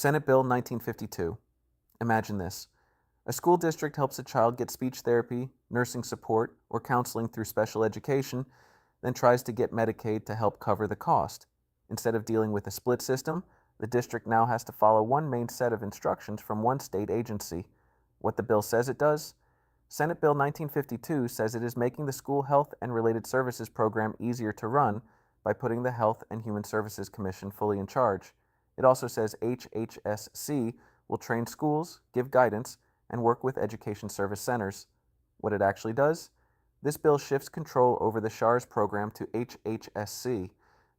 Senate Bill 1952. Imagine this. A school district helps a child get speech therapy, nursing support, or counseling through special education, then tries to get Medicaid to help cover the cost. Instead of dealing with a split system, the district now has to follow one main set of instructions from one state agency. What the bill says it does? Senate Bill 1952 says it is making the school health and related services program easier to run by putting the Health and Human Services Commission fully in charge. It also says HHSC will train schools, give guidance, and work with education service centers. What it actually does? This bill shifts control over the SHARS program to HHSC.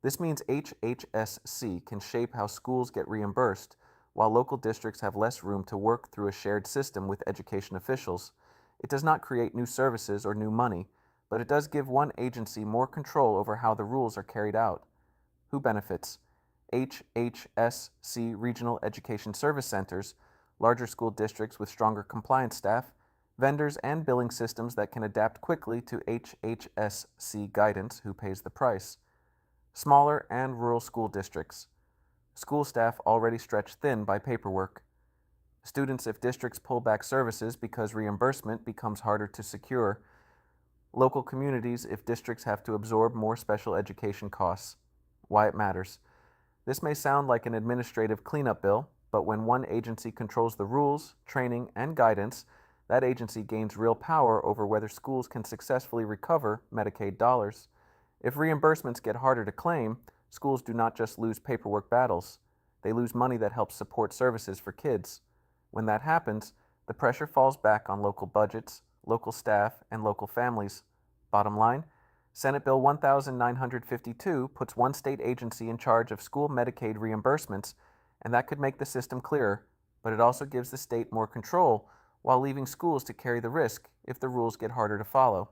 This means HHSC can shape how schools get reimbursed, while local districts have less room to work through a shared system with education officials. It does not create new services or new money, but it does give one agency more control over how the rules are carried out. Who benefits? HHSC Regional Education Service Centers, larger school districts with stronger compliance staff, vendors and billing systems that can adapt quickly to HHSC guidance. Who pays the price? Smaller and rural school districts. School staff already stretched thin by paperwork. Students if districts pull back services because reimbursement becomes harder to secure. Local communities if districts have to absorb more special education costs. Why it matters. This may sound like an administrative cleanup bill, but when one agency controls the rules, training, and guidance, that agency gains real power over whether schools can successfully recover Medicaid dollars. If reimbursements get harder to claim, schools do not just lose paperwork battles. They lose money that helps support services for kids. When that happens, the pressure falls back on local budgets, local staff, and local families. Bottom line, Senate Bill 1952 puts one state agency in charge of school Medicaid reimbursements, and that could make the system clearer, but it also gives the state more control while leaving schools to carry the risk if the rules get harder to follow.